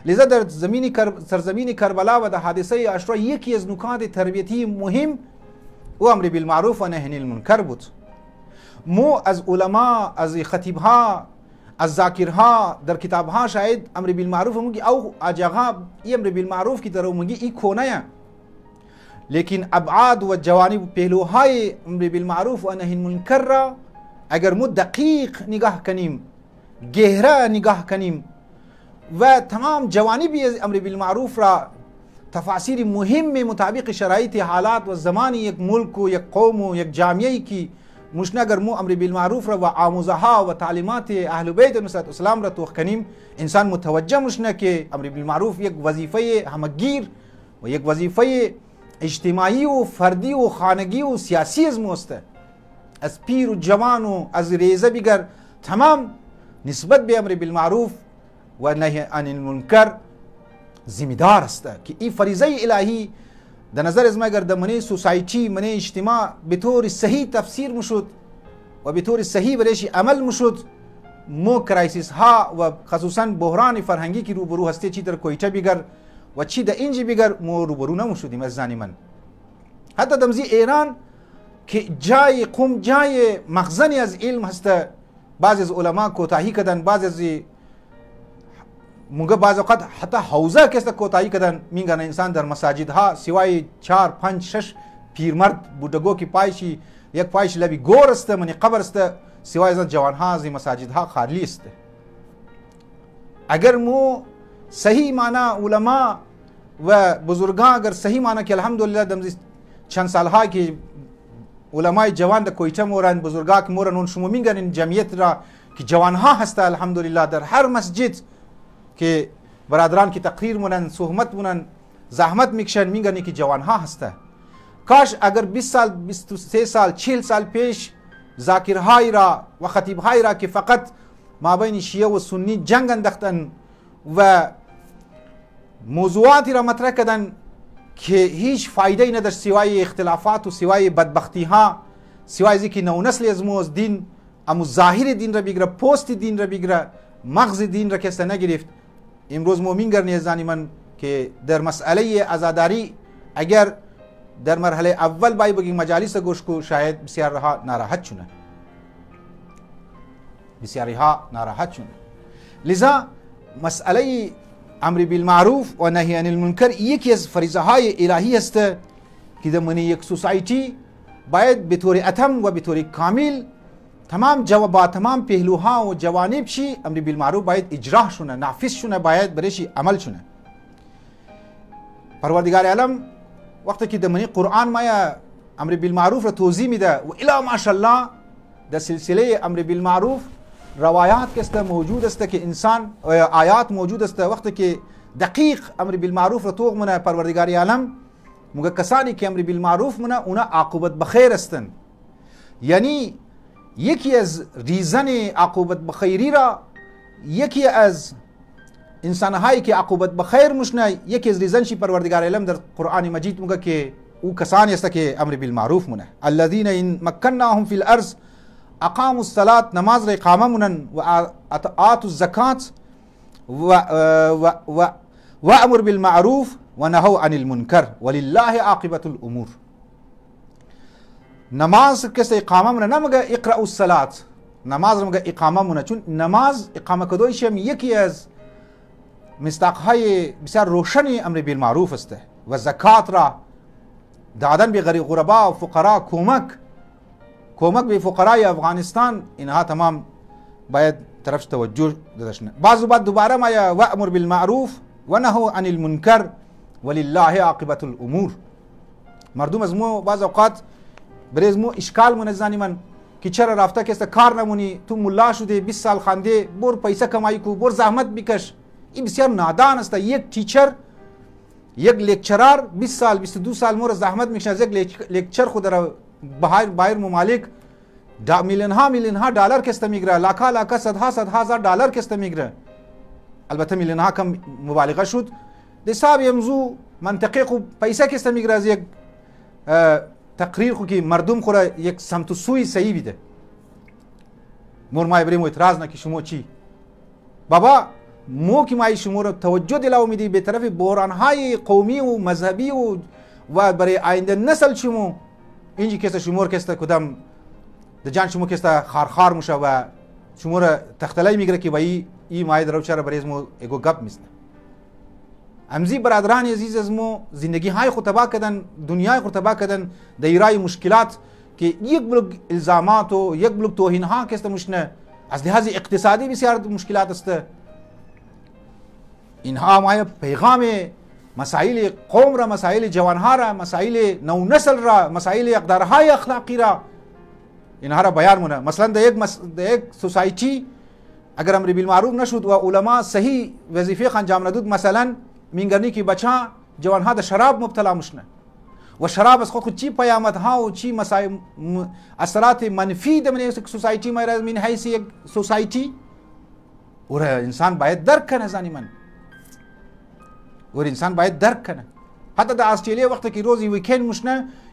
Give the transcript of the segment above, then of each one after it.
لذا در سرزمین کربلا و در حادثه عاشورا یکی از نکات تربیتی مهم او امر بالمعروف و نهی عن المنکر بود. مو از علما، از خطیبها، از ذاکرها در کتابها شاید امر بالمعروف میگی او اجاغا ای امر بالمعروف کی طرف میگی ای کونه، لیکن ابعاد و جوانب پهلوهای امر بالمعروف و نهی عن المنکر را اگر مو دقیق نگاه کنیم، گهره نگاه کنیم و تمام جوانبی از امر بالمعروف را تفاسیر مهم مطابق شرایط حالات و زمان یک ملک و یک قوم و یک جامعه کی مشنا اگر مو امر بالمعروف را و آموزها و تعلیمات اهل بیت علیهم السلام را توخ کنیم، انسان متوجه مشنا که امر بالمعروف یک وظیفه همگیر و یک وظیفه اجتماعی و فردی و خانگی و سیاسی از موست. از پیر و جوان و از ریزه بگر تمام نسبت به امر بالمعروف و نهی عن المنکر ذمہدار است که این فریضه الهی در نظر از ما اگر در منی سوسایتی منی اجتماع به طور صحیح تفسیر مشد و به طور صحیح برایش عمل مشد، مو کرایسیس ها و خصوصا بحران فرهنگی که روبرو هستی چی در کویته بگر و چی در اینجی بگر مو روبرو نمشدیم از زانی من. حتی دمزی ایران که جای قوم جای مخزنی از علم هست، بعض از علما کوتاهی کردن، بعض از مونگه بعض اوقات حتی حوزه که است کوتاهی کردن میگن انسان در مساجد ها سوای 4 5 6 پیرمرد بودگو کی پایشی یک پایش لبی گور است منی قبر است، سوای از جوان ها از مساجد ها خالی است. اگر مو صحیح معنی علما و بزرگان اگر صحیح معنی که الحمدلله دم چند سال ها که علمای جوان در کویته مورن بزرگا که مورن اون شما میگن این جمعیت را که جوان ها هست الحمدلله در هر مسجد که برادران که تقریر مونن صحبت مونن زحمت میکشن میگن که جوان ها هسته. کاش اگر 20 سال 23 سال 40 سال پیش ذاکرهای را و خطیبهای را که فقط مابین شیعه و سنی جنگ انداختن و موضوعاتی را مطرح کردن که هیچ فایده ای نداشت سوای اختلافات و سوای بدبختی ها، سوای از اینکه نو نسل از مو از دین امو ظاهر دین را بگیره، پوست دین را بگیره، مغز دین را کسی نگرفت. امروز مومین گرنی زانی من که در مسئله عزاداری اگر در مرحله اول بای بگیم مجالس گوش کو شاید بسیار رها ناراحت شونه، بسیاری ها ناراحت شونه. لذا مسئله امر بالمعروف و نهی عن المنکر یکی از فریضه های الهی است که در من یک سوسایتی باید به طور اتم و به طور کامل تمام جوابات تمام پهلوها و جوانب چی امر بالمعروف باید اجرا شونه، نافذ شونه، باید برش عمل شونه. پروردگار عالم وقتی که در من قرآن ما امر بالمعروف را توضیح میده و الی ماشاءالله در سلسله امر بالمعروف روایات که است موجود است که انسان آیات موجود است وقتی که دقیق امر بالمعروف را توغ منه پروردگار عالم مگه کسانی که امر بالمعروف منه اونا عاقبت بخیر هستند. یعنی یکی از ریزن عاقبت بخیری را، یکی از انسانهایی که عاقبت بخیر مشنه، یکی از ریزنشی پروردگار عالم در قرآن مجید میگه که او کسانی است که امر بالمعروف منه. الذين ان مكناهم في الارض اقاموا الصلاه، نماز را اقامه منن و آتوا الزکات و امر بالمعروف و نهوا عن المنکر ولله عاقبت الامور. نماز کس اقامه منه نمگه اقرأوا الصلاه، نماز را مگه اقامه منه، چون نماز اقامه کدویش هم یکی از مصداقهای بسیار روشن امر بالمعروف است و زکات را دادن به غریب غربا و فقرا، کمک به فقرای افغانستان، اینها تمام باید طرفش توجه داشته. بعض وقت دوباره ما و امر بالمعروف و نهوا عن المنکر ولله عاقبت الامور. مردم از مو بعض اوقات بریز مو اشکال منزانی من که چرا رفته که است کار نمونی، تو ملا شده 20 سال خانده، بر پیسه کمایی کو، بر زحمت بکش. این بسیار نادان است. یک تیچر، یک لیکچرار 20 سال 22 سال مور زحمت میکشه از یک لیکچر خود در بایر ممالک میلیون ها دلار کست میگیره، لاکها صدها هزار دلار کست میگیره. البته میلیون ها کم مبالغه شد. در حساب امزو منطقه خو پیسه کست میگیره از یک تقریر خو که مردم خو را یک سمت و سوی صحیح بیده. مور ما بریم اعتراض نکی شما چی؟ بابا مو که ما شما را توجه دلاو میدی به طرف بحرانهای قومی و مذهبی و برای آینده نسل شما اینجی کسا شما را کستا کدام در جان شما کستا خارخار موشه و شما را تختلای میگره که با ای مای درو چرا برای ازمو اگو گپ میزنه. امزی برادران عزیز از مو زندگی های خود تباه کردن، دنیای خود تباه کردن، دایرای مشکلات که یک بلوک الزامات و یک بلوک توهین ها که است مشنه از لحاظ اقتصادی بسیار مشکلات است. اینها ما پیغام مسائل قوم را، مسائل جوان ها را، مسائل نو نسل را، مسائل اقدارهای اخلاقی را اینها را بیان مونه. مثلا در یک سوسایتی اگر امر بالمعروف نشد و علما صحیح وظیفه انجام نداد، مثلا مینگرنی که بچه جوان ها در شراب مبتلا مشنه و شراب از خود چی پیامدها و چی اثرات منفی در من سوسایتی ما را من حیث یک سوسایتی اور انسان باید درک کنه. زنی من اور انسان باید درک کنه. حتی در استرالیا وقتی که روزی ویکند مشنه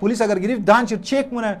پلیس اگر گرفت دانچ چک مونه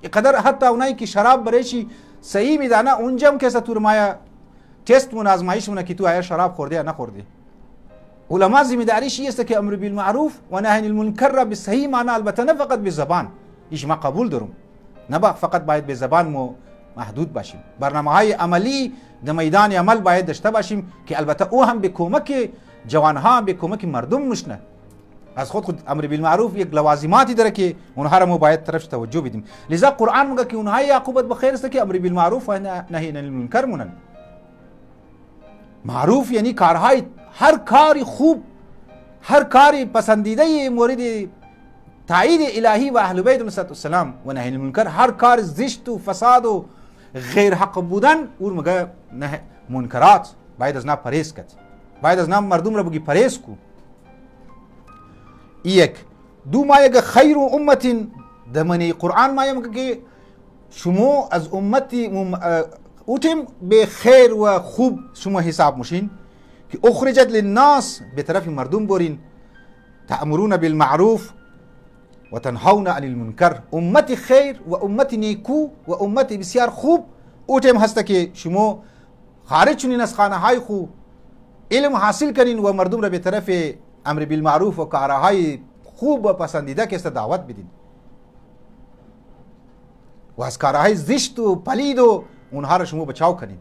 اینقدر حتی اونایی که شراب برایشی صحیح میدانه اونجا هم کسا تو مایا تست مون آزمایش مونه که تو آیا شراب خورده یا نخورده. علما ذمہداریش است که امر بالمعروف و نهی عن المنکر را به صحیح معنی، البته نه فقط به زبان، ایش ما قبول دارم، نه فقط باید به زبان مو محدود باشیم، برنامه‌های عملی در میدان عمل باید داشته باشیم که البته او هم به کمک جوانها، به کمک مردم مشنه. از خود امر بالمعروف یک لوازماتی داره که اونها را ما باید طرفش توجه بدیم. لذا قرآن میگه که اونها عاقبت بخیر است که امر بالمعروف و نهی عن المنکر مونن. معروف یعنی کارهای هر کاری خوب، هر کاری پسندیده مورد تایید الهی و اهل بیت علیهم السلام و نهی عن المنکر، هر کار زشت و فساد و غیر حق بودن او میگه نه منکرات باید از نه پرهیز کرد، باید از نه مردم را بگی پرهیز کو. یک دو ما یک خیر امت در من قرآن ما میگه که شما از امتی اوتیم به خیر و خوب شما حساب مشین که اخرجت للناس به طرف مردم برین، تأمرون بالمعروف و تنهون عن المنکر. امت خیر و امت نیکو و امت بسیار خوب اوتیم هست که شما خارج شونین از خانه های خو، علم حاصل کنین و مردم را به طرف امر بالمعروف و کارهای خوب و پسندیده که است دعوت بدین و از کارهای زشت و پلید و اونها را شما بچاو کنین.